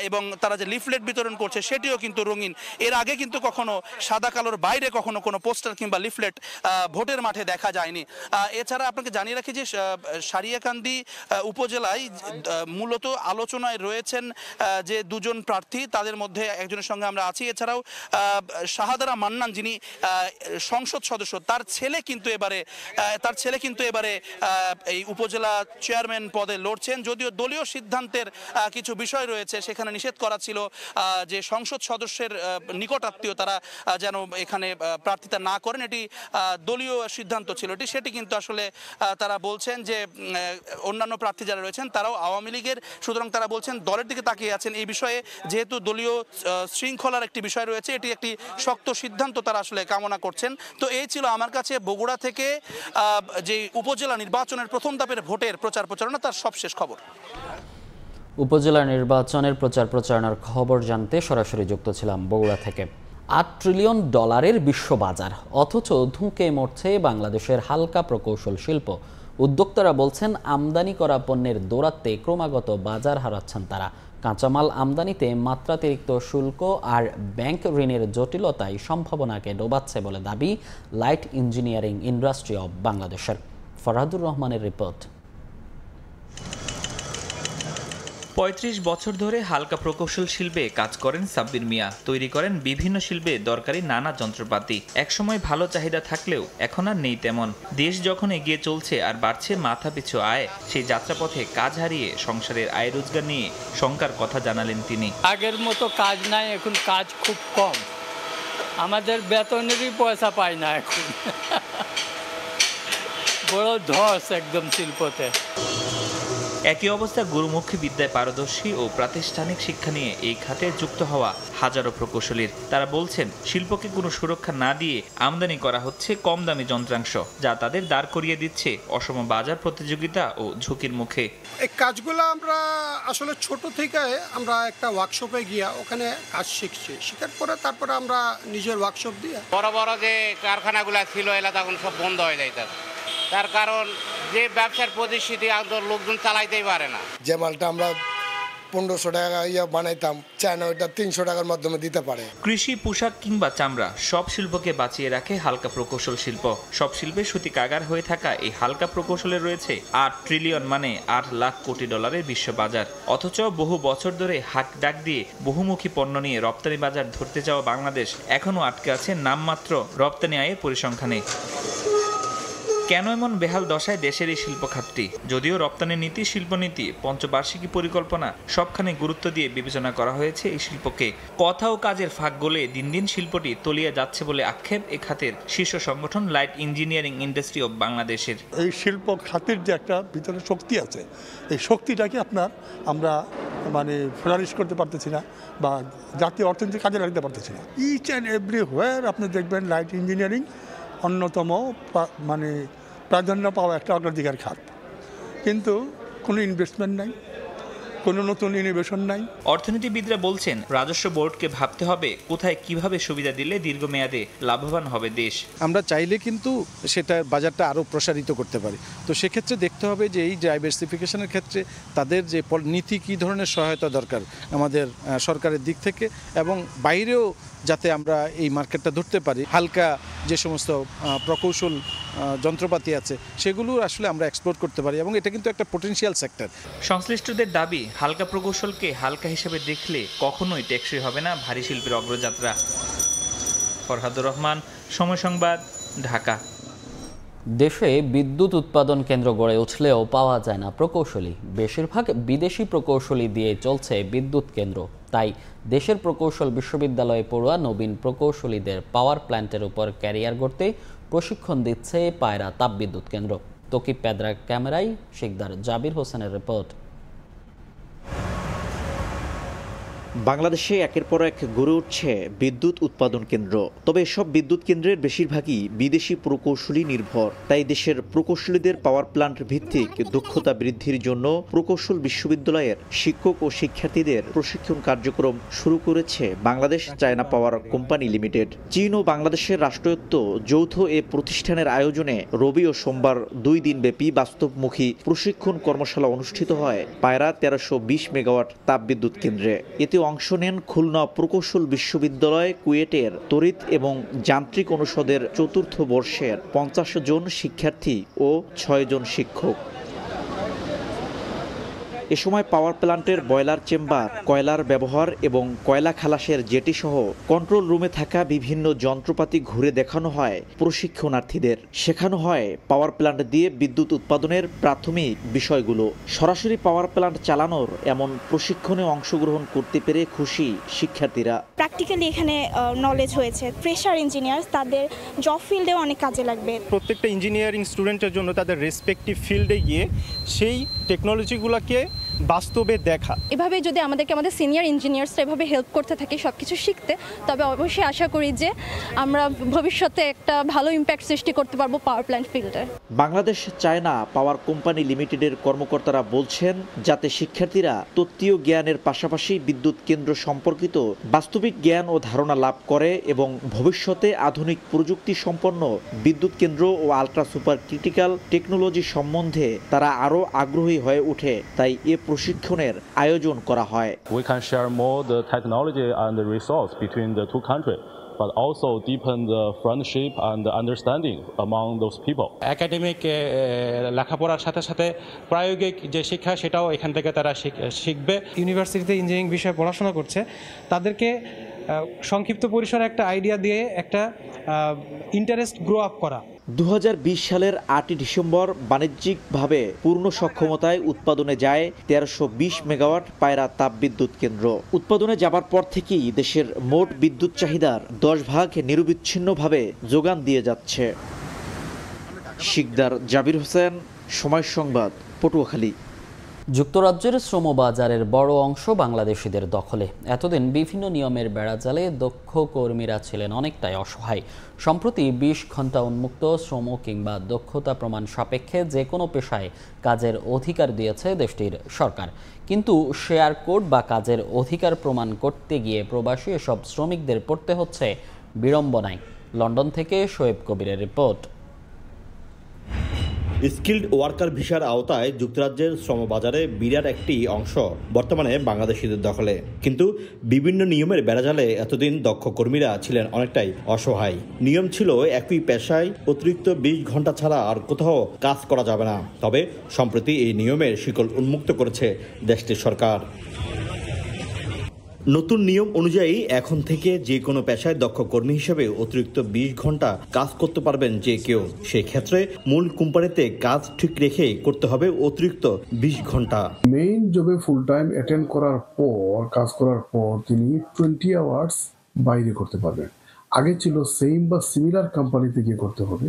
এবং তারা যে লিফলেট বিতরণ করছে সেটিও কিন্তু রঙিন। এর আগে কিন্তু কখনো সাদা কালোর বাইরে কখনো কোনো পোস্টার কিংবা লিফলেট ভোটের মাঠে দেখা যায়নি। এছাড়া আপনাকে জানিয়ে রাখি যে সারিয়াকান্দি উপজেলায় মূলত আলোচনায় রয়েছেন যে দুজন প্রার্থী, তাদের মধ্যে একজনের সঙ্গে আমরা আছি। এছাড়াও শাহাদারা মান্নান, যিনি সংসদ সদস্য, তার ছেলে কিন্তু এবারে এই উপজেলা চেয়ারম্যান পদে লড়ছেন। যদিও দলীয় সিদ্ধান্তের কিছু বিষয় রয়েছে, সেখানে নিষেধ করা ছিল যে সংসদ সদস্যের নিকট আত্মীয় তারা যেন এখানে প্রার্থিতা না করেন, এটি দলীয় সিদ্ধান্ত ছিল সেটি কিন্তু আসলে তারা বলছেন যে অন্যান্য প্রার্থী যারা রয়েছেন তারাও আওয়ামী লীগের, সুতরাং তারা বলছেন দলের দিকে তাকিয়ে আছেন। এই বিষয়ে যেহেতু দলীয় শৃঙ্খলার একটি বিষয় রয়েছে, এটি একটি শক্ত সিদ্ধান্ত তারা আসলে কামনা করছেন। তো এই ছিল আমার কাছে বগুড়া থেকে যে উপজেলা নির্বাচনের প্রথম ধাপের ভোটের প্রচারণা তার সবশেষ খবর। উপজেলা নির্বাচনের প্রচারণার খবর জানতে সরাসরি যুক্ত ছিলাম বগুড়া থেকে। $8 ট্রিলিয়ন বিশ্ব বাজার, অথচ ধুঁকে মরছে বাংলাদেশের হালকা প্রকৌশল শিল্প। উদ্যোক্তারা বলছেন আমদানি করা পণ্যের দৌরাত্মে ক্রমাগত বাজার হারাচ্ছেন তারা। কাঁচামাল আমদানিতে মাত্রাতিরিক্ত শুল্ক আর ব্যাংক ঋণের জটিলতায় সম্ভাবনাকে ডোবাচ্ছে বলে দাবি লাইট ইঞ্জিনিয়ারিং ইন্ডাস্ট্রি অব বাংলাদেশের। ফরহাদুর রহমানের রিপোর্ট। ৩৫ বছর ধরে হালকা প্রকৌশল শিল্পে কাজ করেন সাব্বির মিয়া। তৈরি করেন বিভিন্ন শিল্পে দরকারি নানা যন্ত্রপাতি। একসময় ভালো চাহিদা থাকলেও এখন আর নেই তেমন। দেশ যখন এগিয়ে চলছে আর বাড়ছে মাথাপিছু আয়, সেই যাত্রাপথে কাজ হারিয়ে সংসারের আয় রোজগার নিয়ে শঙ্কার কথা জানালেন তিনি। আগের মতো কাজ নাই, এখন কাজ খুব কম, আমাদের বেতনেরই পয়সা পাই না এখন। বড় ধস একদম শিল্পতে। একই অবস্থা গুরুমুখী বিদ্যায় পারদর্শী ও প্রাতিষ্ঠানিক শিক্ষা নিয়ে এই খাতে যুক্ত হওয়া হাজারো প্রকৌশলীর। তারা বলছেন শিল্পকে কোনো সুরক্ষা না দিয়ে আমদানি করা হচ্ছে কম দামি যন্ত্রাংশ, যা তাদের দাঁড় করিয়ে দিচ্ছে অসম বাজার প্রতিযোগিতা ও ঝুঁকির মুখে। এই কাজগুলো আমরা আসলে ছোট থেকে আমরা একটা ওয়ার্কশপে গিয়া ওখানে কাজ শিখছি, শেখার পরে তারপরে আমরা নিজের ওয়ার্কশপ দিয়ে বড় বড় যে কারখানাগুলো ছিল এলা তখন সব বন্ধ হয়ে যাইত, তার কারণ যে ব্যবসার প্রতিষ্ঠিতি লোকজন চালাইতেই পারে না। যে মালটা আমরা 1500 টাকা বানাইতাম, চায়না ওইটা 300 টাকার মাধ্যমে দিতে পারে। কৃষি, পোশাক কিংবা চামড়া সব শিল্পকে বাঁচিয়ে রাখে হালকা প্রকৌশল শিল্প। সব শিল্পে সুতি কাগার হয়ে থাকা এই হালকা প্রকৌশলে রয়েছে $8 ট্রিলিয়ন মানে $8 লাখ কোটি বিশ্ব বাজার। অথচ বহু বছর ধরে হাক ডাক দিয়ে বহুমুখী পণ্য নিয়ে রপ্তানি বাজার ধরতে যাওয়া বাংলাদেশ এখনও আটকে আছে নামমাত্র রপ্তানি আয়ের পরিসংখ্যানে। কেন এমন বেহাল দশায় দেশের এই শিল্প খাতটি? যদিও রপ্তানি নীতি, শিল্পনীতি, পঞ্চবার্ষিকী পরিকল্পনা সবখানে গুরুত্ব দিয়ে বিবেচনা করা হয়েছে এই শিল্পকে, কথা ও কাজের ফাঁক গলে দিন দিন শিল্পটি তলিয়ে যাচ্ছে বলে আক্ষেপ এ খাতের শীর্ষ সংগঠন লাইট ইঞ্জিনিয়ারিং ইন্ডাস্ট্রি অব বাংলাদেশের। এই শিল্প খাতের যে একটা ভিতরে শক্তি আছে, এই শক্তিটাকে আমরা ফ্লারিশ করতে পারতেছি না বা জাতীয় অর্থনীতি কাজে লাগাতে পারতেছি না। ইচ অ্যান্ড এভরিওয়্যার আপনি দেখবেন লাইট ইঞ্জিনিয়ারিং অন্যতম প্রাধান্য পাওয়া একটা অগ্রাধিকার খাত, কিন্তু কোনো ইনভেস্টমেন্ট নাই, কোনো নতুন ইনোভেশন নাই। অর্থনীতিবিদরা বলছেন রাজস্ব বোর্ডকে ভাবতে হবে কোথায় কিভাবে সুবিধা দিলে দীর্ঘমেয়াদে লাভবান হবে দেশ। আমরা চাইলে কিন্তু সেটা বাজারটা আরও প্রসারিত করতে পারি। তো সেক্ষেত্রে দেখতে হবে যে এই ডাইভার্সিফিকেশনের ক্ষেত্রে তাদের যে নীতি কী ধরনের সহায়তা দরকার আমাদের সরকারের দিক থেকে, এবং বাইরেও যাতে আমরা এই মার্কেটটা ধরতে পারি। হালকা যে সমস্ত প্রকৌশল যন্ত্রপাতি আছে সেগুলো আসলে আমরা এক্সপ্লোর করতে পারি, এবং এটা কিন্তু একটা পটেনশিয়াল সেক্টর। সংশ্লিষ্টদের দাবি হালকা প্রকৌশলকে হালকা হিসেবে দেখলে কখনোই টেকসই হবে না ভারী শিল্পের অগ্রযাত্রা। ফরহাদুর রহমান, সময় সংবাদ, ঢাকা। দেশে বিদ্যুৎ উৎপাদন কেন্দ্র গড়ে উঠলেও পাওয়া যায় না প্রকৌশলী। বেশিরভাগ বিদেশি প্রকৌশলী দিয়ে চলছে বিদ্যুৎ কেন্দ্র। তাই দেশের প্রকৌশল বিশ্ববিদ্যালয়ে পড়ুয়া নবীন প্রকৌশলীদের পাওয়ার প্ল্যান্টের উপর ক্যারিয়ার গড়তে প্রশিক্ষণ দিচ্ছে পায়রা তাপবিদ্যুৎ কেন্দ্র। তকিব পেদ্রার ক্যামেরায় শিকদার জাবির হোসেনের রিপোর্ট। বাংলাদেশে একের পর এক গড়ে উঠছে বিদ্যুৎ উৎপাদন কেন্দ্র। তবে এসব বিদ্যুৎ কেন্দ্রের বেশিরভাগই বিদেশি প্রকৌশলী নির্ভর। তাই দেশের প্রকৌশলীদের পাওয়ার প্ল্যান্ট ভিত্তিক দক্ষতা বৃদ্ধির জন্য প্রকৌশল বিশ্ববিদ্যালয়ের শিক্ষক ও শিক্ষার্থীদের প্রশিক্ষণ কার্যক্রম শুরু করেছে বাংলাদেশ চায়না পাওয়ার কোম্পানি লিমিটেড। চীন ও বাংলাদেশের রাষ্ট্রায়ত্ত যৌথ এ প্রতিষ্ঠানের আয়োজনে রবি ও সোমবার 2 দিনব্যাপী বাস্তবমুখী প্রশিক্ষণ কর্মশালা অনুষ্ঠিত হয় পায়রা 1320 মেগাওয়াট তাপবিদ্যুৎ কেন্দ্রে। এতে অংশ নেন খুলনা প্রকৌশল বিশ্ববিদ্যালয়, কুয়েটের তড়িৎ এবং যান্ত্রিক অনুষদের 4র্থ বর্ষের 50 জন শিক্ষার্থী ও 6 জন শিক্ষক। এ সময় পাওয়ার প্ল্যান্টের বয়লার চেম্বার, কয়লার ব্যবহার এবং কয়লা খালাসের জেটি সহ কন্ট্রোল রুমে থাকা বিভিন্ন যন্ত্রপাতি ঘুরে দেখানো হয় প্রশিক্ষণার্থীদের। শেখানো হয় পাওয়ার প্ল্যান্ট দিয়ে বিদ্যুৎ উৎপাদনের প্রাথমিক বিষয়গুলো। সরাসরি পাওয়ার প্ল্যান্ট চালানোর এমন প্রশিক্ষণে অংশগ্রহণ করতে পেরে খুশি শিক্ষার্থীরা। প্র্যাকটিক্যালি এখানে নলেজ হয়েছে। ফ্রেশার ইঞ্জিনিয়ার তাদের জব ফিল্ডে অনেক কাজে লাগবে। প্রত্যেকটা ইঞ্জিনিয়ারিং স্টুডেন্টের জন্য তাদের রেসপেক্টিভ ফিল্ডে গিয়ে সেই টেকনোলজিগুলোকে বাস্তবে দেখা। এভাবে যদি আমাদের সিনিয়র ইঞ্জিনিয়ার্সরা এভাবে হেল্প করতে থাকে সবকিছু শিখতে, তবে অবশ্যই আশা করি যে আমরা ভবিষ্যতে একটা ভালো ইম্প্যাক্ট সৃষ্টি করতে পারবো পাওয়ার প্ল্যান্ট ফিল্ডে। বাংলাদেশ চায়না পাওয়ার কোম্পানি লিমিটেডের কর্মকর্তারা বলছেন, যাতে শিক্ষার্থীরা তত্ত্বীয় জ্ঞানের পাশাপাশি বিদ্যুৎ কেন্দ্র সম্পর্কিত বাস্তবিক জ্ঞান ও ধারণা লাভ করে এবং ভবিষ্যতে আধুনিক প্রযুক্তি সম্পন্ন বিদ্যুৎ কেন্দ্র ও আল্ট্রা সুপার ক্রিটিক্যাল টেকনোলজি সম্বন্ধে তারা আরও আগ্রহী হয়ে ওঠে। তাই এ প্রশিক্ষণের আয়োজন করা হয়। We can share more the technology and the resource between the two countries, but also deepen the friendship and the understanding among those people. Academic লেখাপড়ার সাথে সাথে প্রায়োগিক যে শিক্ষা সেটাও এখান থেকে তারা শিখবে। ইউনিভার্সিটিতে ইঞ্জিনিয়ারিং বিষয়ে পড়াশোনা করছে, তাদেরকে সংক্ষিপ্ত পরিসরে একটা আইডিয়া দিয়ে একটা ইন্টারেস্ট গ্রো আপ করা। 2020 সালের 8 ডিসেম্বর বাণিজ্যিকভাবে পূর্ণ সক্ষমতায় উৎপাদনে যায় 1320 মেগাওয়াট পায়রা তাপবিদ্যুৎ কেন্দ্র। উৎপাদনে যাবার পর থেকেই দেশের মোট বিদ্যুৎ চাহিদার 10 ভাগ নিরবিচ্ছিন্নভাবে যোগান দিয়ে যাচ্ছে। শিকদার জাবির হোসেন, সময় সংবাদ, পটুয়াখালী। যুক্তরাজ্যের শ্রমবাজারের বড় অংশ বাংলাদেশিদের দখলে। এতদিন বিভিন্ন নিয়মের বেড়াজালে দক্ষ কর্মীরা ছিলেন অনেকটাই অসহায়। সম্প্রতি 20 ঘন্টা উন্মুক্ত শ্রম কিংবা দক্ষতা প্রমাণ সাপেক্ষে যে কোনো পেশায় কাজের অধিকার দিয়েছে দেশটির সরকার। কিন্তু শেয়ার কোড বা কাজের অধিকার প্রমাণ করতে গিয়ে প্রবাসী এসব শ্রমিকদের পড়তে হচ্ছে বিড়ম্বনায়। লন্ডন থেকে শোয়েব কবিরের রিপোর্ট। স্কিল্ড ওয়ার্কার ভিসার আওতায় যুক্তরাজ্যের শ্রমবাজারে বিরাট একটি অংশ বর্তমানে বাংলাদেশিদের দখলে। কিন্তু বিভিন্ন নিয়মের বেড়াজালে এতদিন দক্ষ কর্মীরা ছিলেন অনেকটাই অসহায়। নিয়ম ছিল একই পেশায় অতিরিক্ত 20 ঘন্টা ছাড়া আর কোথাও কাজ করা যাবে না। তবে সম্প্রতি এই নিয়মের শিকল উন্মুক্ত করেছে দেশটির সরকার। নতুন নিয়ম অনুযায়ী এখন থেকে যে কোনো পেশায় দক্ষ কর্মী হিসেবে অতিরিক্ত 20 ঘন্টা কাজ করতে পারবেন যে কেউ। সেই ক্ষেত্রে মূল কোম্পানিতে কাজ ঠিক রেখে করতে হবে অতিরিক্ত 20 ঘন্টা। মেইন জবে ফুল টাইম অ্যাটেন্ড করার পর, কাজ করার পর তিনি 20 আওয়ার্স বাইরে করতে পারবেন। আগে ছিল সেম বা সিমিলার কোম্পানিতে গিয়ে করতে হবে।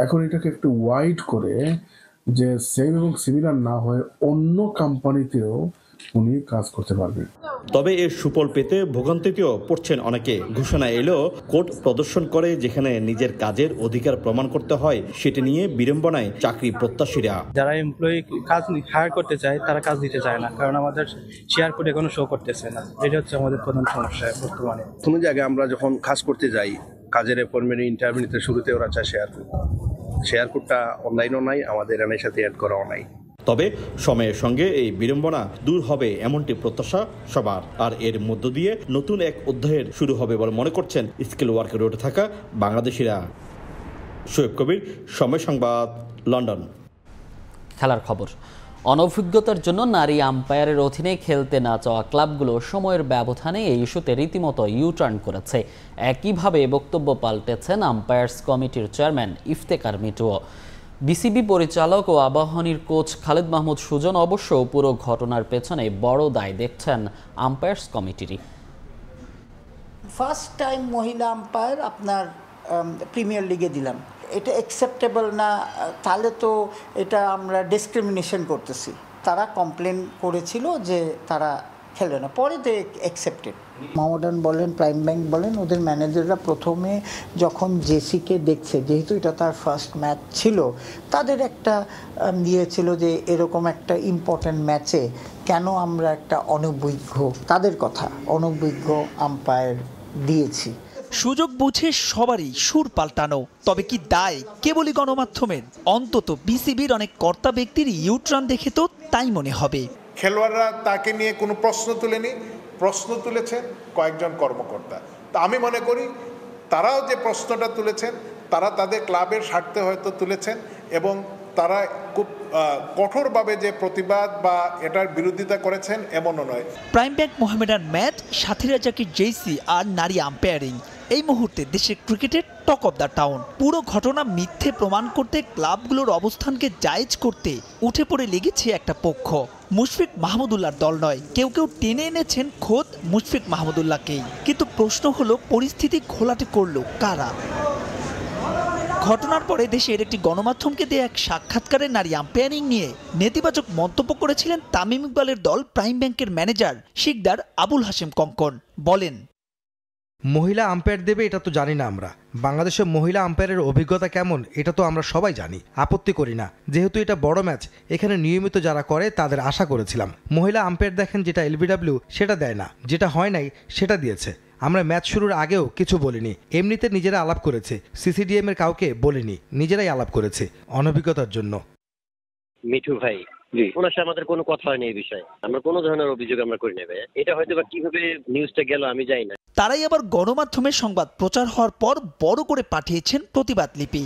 এখন এটাকে একটু ওয়াইড করে যে সেম এবং সিমিলার না হয়ে অন্য কোম্পানিতেও উনি কাজ করতে পারবেন। তবে এর সুফল পেতে ভোগান্তিতেও পড়ছেন অনেকে। ঘোষণা এলেও কোর্ট প্রদর্শন করে যেখানে নিজের কাজের অধিকার প্রমাণ করতে হয়, সেটি নিয়ে বিড়ম্বনায় চাকরি প্রত্যাশীরা। যারা এমপ্লয়ি কাজ হায়ার করতে চায় তারা কাজ দিতে চায় না, কারণ আমাদের শেয়ার কোড এখনো শো করতেছে না। এটা হচ্ছে আমাদের প্রধান সমস্যা বর্তমানে। কোনো জায়গায় আমরা যখন কাজ করতে যাই, কাজের অ্যাপয়েন্টমেন্ট ইন্টারভিউতে শুরুতে ওরা চায় শেয়ার কোডটা অনলাইনও নাই, আমাদের এর সাথে অ্যাড করাও নাই। তবে সময়ের সঙ্গে এই বিড়ম্বনা দূর হবে এমনটি প্রত্যাশা সবার। আর এর মধ্য দিয়ে নতুন এক অধ্যায়ের শুরু হবে বলে মনে করছেন স্কিল ওয়ার্কার রোডে থাকা বাংলাদেশিরা। শোয়েব কবির, সময় সংবাদ, লন্ডন। খেলার খবর। অনভিজ্ঞতার জন্য নারী আম্পায়ারের অধীনে খেলতে না চাওয়া ক্লাবগুলো সময়ের ব্যবধানে এই ইস্যুতে রীতিমতো ইউটার্ন করেছে। একইভাবে বক্তব্য পাল্টেছেন আম্পায়ার্স কমিটির চেয়ারম্যান ইফতেখার মিটুও। বিসিবি পরিচালক ও আবাহনীর কোচ খালেদ মাহমুদ সুজন অবশ্য পুরো ঘটনার পেছনে বড় দায় দেখছেন আম্পায়ার্স কমিটিরই। ফার্স্ট টাইম মহিলা আম্পায়ার আপনার প্রিমিয়ার লিগে দিলাম, এটা অ্যাকসেপ্টেবল না, তাহলে তো এটা আমরা ডিসক্রিমিনেশন করতেছি। তারা কমপ্লেন করেছিল যে তারা খেলে না, পরে দে অ্যাকসেপ্টেড। মোহামেডান বলেন, প্রাইম ব্যাংক বলেন, ওদের ম্যানেজাররা প্রথমে যখন জেসিকে দেখছে, যেহেতু এটা তার ফার্স্ট ম্যাচ ছিল, তাদের একটা ছিল যে এরকম একটা ইম্পর্ট্যান্ট ম্যাচে কেন আমরা একটা তাদের কথা অনভিজ্ঞ আম্পায়ার দিয়েছি। সুযোগ বুঝে সবারই সুর পাল্টানো, তবে কি দায় কেবলই গণমাধ্যমের? অন্তত বিসিবির অনেক কর্তা ব্যক্তির ইউটার্ন দেখে তো তাই মনে হবে। খেলোয়াড়রা তাকে নিয়ে কোনো প্রশ্ন তুলেনি, প্রশ্ন তুলেছেন কয়েকজন কর্মকর্তা। তা আমি মনে করি তারাও যে প্রশ্নটা তুলেছেন, তারা তাদের ক্লাবের স্বার্থে হয়তো তুলেছেন এবং তারা খুব কঠোরভাবে যে প্রতিবাদ বা এটার বিরোধিতা করেছেন এমনও নয়। প্রাইম ব্যাংক মোহামেডান ম্যাচ, সাথীরা জাকির জেসি আর নারী আম্পায়ারিং, এই মুহূর্তে দেশের ক্রিকেটের টক অব দ্য টাউন। পুরো ঘটনা মিথ্যে প্রমাণ করতে, ক্লাবগুলোর অবস্থানকে জায়েজ করতে উঠে পড়ে লেগেছে একটা পক্ষ। মুশফিক মাহমুদুল্লাহর দল নয়, কেউ কেউ টেনে এনেছেন খোদ মুশফিক মাহমুদুল্লাহকেই। কিন্তু প্রশ্ন হলো, পরিস্থিতি ঘোলাটে করলো কারা? ঘটনার পরে দেশের একটি গণমাধ্যমকে দেয়া এক সাক্ষাৎকারে নারী আম্পায়ারিং নিয়ে নেতিবাচক মন্তব্য করেছিলেন তামিম ইকবালের দল প্রাইম ব্যাংকের ম্যানেজার শিকদার আবুল হাশেম কঙ্কন। বলেন, মহিলা আম্পায়ার দেবে এটা তো জানি না আমরা। বাংলাদেশের মহিলা আম্পায়ারের অভিজ্ঞতা কেমন এটা তো আমরা সবাই জানি, আপত্তি করি না। যেহেতু এটা বড় ম্যাচ, এখানে নিয়মিত যারা করে তাদের আশা করেছিলাম। মহিলা আম্পায়ার দেখেন যেটা এলবিডব্লিউ সেটা দেয় না, যেটা হয় নাই সেটা দিয়েছে। আমরা ম্যাচ শুরুর আগেও কিছু বলিনি, এমনিতে নিজেরা আলাপ করেছে, সিসিডিএম এর কাউকে বলিনি, নিজেরাই আলাপ করেছে অনভিজ্ঞতার জন্য। মিঠু ভাই, ওনার সাথে আমাদের কোনো কথা হয়নি এই বিষয়ে, আমরা কোনো ধরনের অভিযোগ আমরা করি না। এটা হয়তো বা কিভাবে নিউজটা গেল আমি জানি না। তারাই আবার গণমাধ্যমের সংবাদ প্রচার হওয়ার পর বড় করে পাঠিয়েছেন প্রতিবাদ লিপি।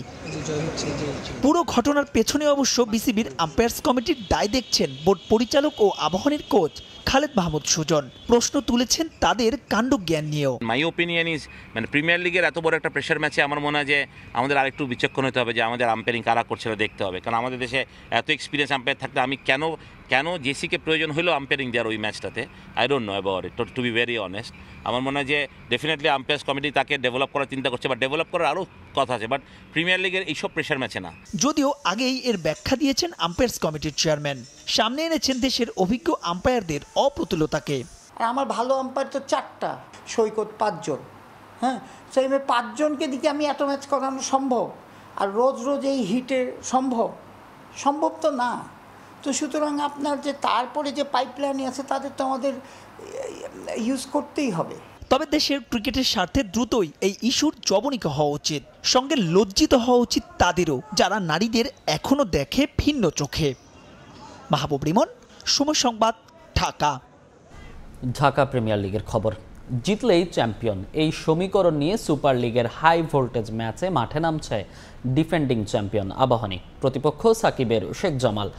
পুরো ঘটনার পেছনে অবশ্য বিসিবির আম্পায়ার্স কমিটির দায় দেখছেন বোর্ড পরিচালক ও আবাহনীর কোচ খালেদ মাহমুদ সুজন। প্রশ্ন তুলেছেন তাদের কাণ্ডজ্ঞান নিয়েও। মাই ওপিনিয়ন ইজ, মানে প্রিমিয়ার লিগের এত বড় একটা প্রেশার ম্যাচে আমার মনে হয় যে আমাদের আরেকটু বিচক্ষণ হতে হবে, যে আমাদের আম্পায়ারিং কারা করছিল দেখতে হবে। কারণ আমাদের দেশে এত এক্সপিরিয়েন্স আম্পায়ার থাকতে আমি কেন জেসিকে প্রয়োজন হলো আম্পায়ারিং দেওয়ার ওই ম্যাচটাতে, I don't know about it, to be very honest. আমার মনে হয় যে ডেফিনেটলি আম্পায়ার্স কমিটি তাকে ডেভেলপ করার চিন্তা করছে, বা ডেভেলপ করার আরও কথা আছে, বাট প্রিমিয়ার লিগের এইসব প্রেশার ম্যাচে না। যদিও আগেই এর ব্যাখ্যা দিয়েছেন আম্পায়ার্স কমিটির চেয়ারম্যান, সামনে এনেছেন দেশের অভিজ্ঞ আম্পায়ারদের অপ্রতুলতাকে। আমার ভালো আম্পায়ার তো 4টা, সৈকত 5 জন। হ্যাঁ, সেই 5 জনকে দিকে আমি এত ম্যাচ করানো সম্ভব? আর রোজ রোজ এই হিটে সম্ভব তো না। তো সুতরাং আপনার যে তারপরে যে পাইপলাইন আছে তাদের তো আমাদের ইউজ করতেই হবে। তবে দেশের ক্রিকেটের স্বার্থে দ্রুতই এই ইস্যুর জবনিকা হওয়া উচিত, সঙ্গে লজ্জিত হওয়া উচিত তাদেরও যারা নারীদের এখনো দেখে ভিন্ন চোখে। মাহবুব রিমন, সময় সংবাদ, ঢাকা। ঢাকা প্রিমিয়ার লিগের খবর। জিতলেই চ্যাম্পিয়ন, এই সমীকরণ নিয়ে সুপার লিগের হাই ভোল্টেজ ম্যাচে মাঠে নামছে ডিফেন্ডিং চ্যাম্পিয়ন আবাহনী। প্রতিপক্ষ সাকিবের শেখ জামাল।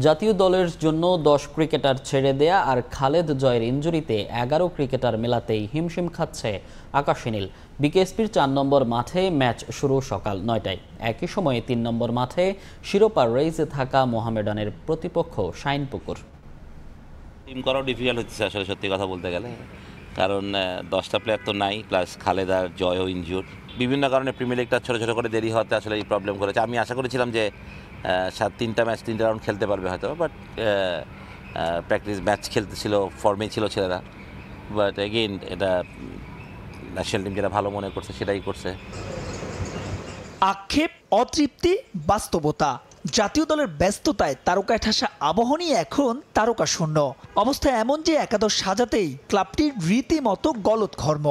জাতীয় দলের জন্য 10 ক্রিকেটার ছেড়ে দেয়া আর খালেদ জয়ের ইনজুরিতে 11 ক্রিকেটার মেলাতেই হিমশিম খাচ্ছে আকাশী নীল। বিকেএসপির 4 নম্বর মাঠে ম্যাচ শুরু সকাল 9টায়। একই সময়ে 3 নম্বর মাঠে শিরোপা রেইজে থাকা মোহামেডানের প্রতিপক্ষ শাইনপুকুর। টিম করাও ডিফিকাল্ট হচ্ছে আসলে, সত্যি কথা বলতে গেলে, কারণ 10টা প্লেয়ার তো নাই, প্লাস খালেদ আর জয়ও ইনজুর। বিভিন্ন কারণে প্রিমিয়ার লিগটা ছোটো ছোটো করে দেরি হওয়াতে আসলে এই প্রবলেম করেছে। আমি আশা করেছিলাম যে 3টা ম্যাচ 3টা রাউন্ড খেলতে পারবে হয়তো, বাট প্র্যাকটিস ম্যাচ খেলতেছিল, ফর্মে ছিল ছেলেরা। বাট এগেইন এটা ন্যাশনাল টিম যেটা ভালো মনে করছে সেটাই করছে। আক্ষেপ, অতৃপ্তি, বাস্তবতা। জাতীয় দলের ব্যস্ততায় তারকায় ঠাসা আবাহনী এখন তারকা শূন্য। অবস্থা এমন যে একাদশ সাজাতেই ক্লাবটির রীতিমতো গলদঘর্ম।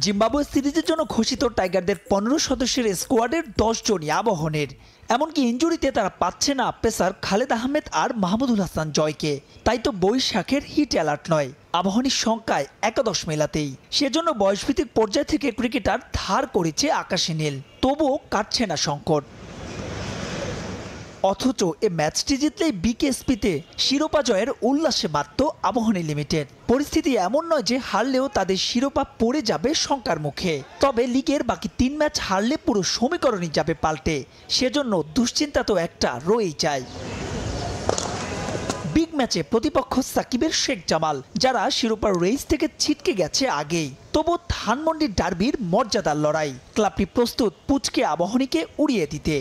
জিম্বাবুয়ে সিরিজের জন্য ঘোষিত টাইগারদের 15 সদস্যের স্কোয়াডের 10 জনই আবাহনীর। এমনকি ইনজুরিতে তারা পাচ্ছে না পেসার খালেদ আহমেদ আর মাহমুদুল হাসান জয়কে। তাই তো বৈশাখের হিট অ্যালার্ট নয় আবাহনীর সংখ্যায় একাদশ মেলাতেই। সেজন্য বয়সভিত্তিক পর্যায় থেকে ক্রিকেটার ধার করেছে আকাশী নীল, তবুও কাটছে না সংকট। অথচ এ ম্যাচটি জিতলেই বিকেএসপিতে শিরোপা জয়ের উল্লাসে মাতত আবাহনী লিমিটেড। পরিস্থিতি এমন নয় যে হারলেও তাদের শিরোপা পড়ে যাবে শঙ্কার মুখে। তবে লিগের বাকি 3 ম্যাচ হারলে পুরো সমীকরণই যাবে পাল্টে। সেজন্য দুশ্চিন্তা তো একটা রয়েই যায়। বিগ ম্যাচে প্রতিপক্ষ সাকিবের শেখ জামাল, যারা শিরোপার রেস থেকে ছিটকে গেছে আগেই। তবু ধানমন্ডির ডার্বির মর্যাদার লড়াই। ক্লাবটি প্রস্তুত পুচকে আবাহনীকে উড়িয়ে দিতে।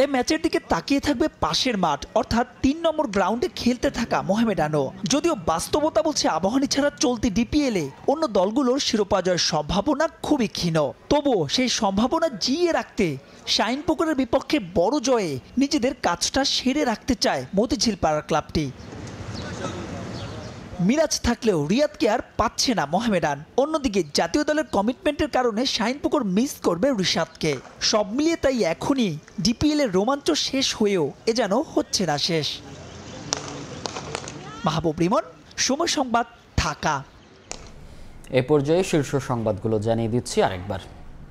এই ম্যাচের দিকে তাকিয়ে থাকবে পাশের মাঠ অর্থাৎ ৩ নম্বর গ্রাউন্ডে খেলতে থাকা মোহামেডানও। যদিও বাস্তবতা বলছে আবাহনী ছাড়া চলতি ডিপিএলে অন্য দলগুলোর শিরোপা জয়ের সম্ভাবনা খুবই ক্ষীণ। তবুও সেই সম্ভাবনা জিইয়ে রাখতে শাইনপুকুরের বিপক্ষে বড় জয়ে নিজেদের কাজটা সেরে রাখতে চায় মতিঝিল পাড়ার ক্লাবটি। মিরাজ থাকলেও রিয়াদকে আর পাচ্ছে না মোহামেডান। অন্যদিকে জাতীয় দলের কমিটমেন্টের কারণে শাইনপুকুর মিস করবে রিশাদকে। সব মিলিয়ে তাই এখনই ডিপিএল এর রোমাঞ্চ শেষ হয়েও এ যেন হচ্ছে না শেষ। মাহবুব রিমন, সময় সংবাদ, ঢাকা। এ পর্যায়ে শীর্ষ সংবাদগুলো জানিয়ে দিচ্ছি আরেকবার।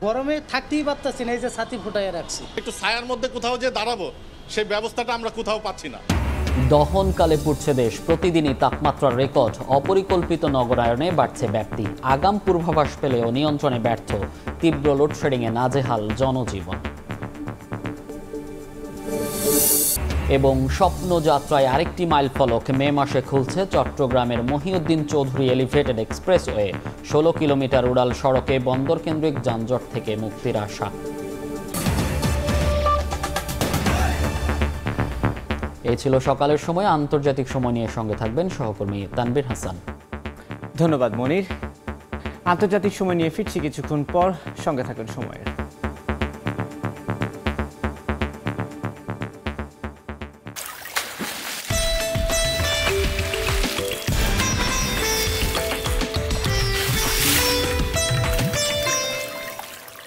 গরমে থাকতেই পারতেছি না, এই যে ছাতি ফুটাইয়া রাখছি। একটু ছায়ার মধ্যে কোথাও যে দাঁড়াবো সেই ব্যবস্থাটা আমরা কোথাও পাচ্ছি না। দহনকালে পুড়ছে দেশ, প্রতিদিনই তাপমাত্রার রেকর্ড। অপরিকল্পিত নগরায়নে বাড়ছে ব্যাপ্তি। আগাম পূর্বাভাস পেলেও নিয়ন্ত্রণে ব্যর্থ। তীব্র লোডশেডিংয়ে নাজেহাল জনজীবন। এবং স্বপ্নযাত্রায় আরেকটি মাইল ফলক, মে মাসে খুলছে চট্টগ্রামের Mohiuddin Chowdhury elevated expressway. 16 kilometre উড়াল সড়কে বন্দর কেন্দ্রিক যানজট থেকে মুক্তির আশা। এই ছিল সকালের সময়। আন্তর্জাতিক সময় নিয়ে সঙ্গে থাকবেন সহকর্মী তানভীর হাসান। ধন্যবাদ মনির। আন্তর্জাতিক সময় নিয়ে ফিরছি কিছুক্ষণ পর, সঙ্গে থাকুন সময়ের।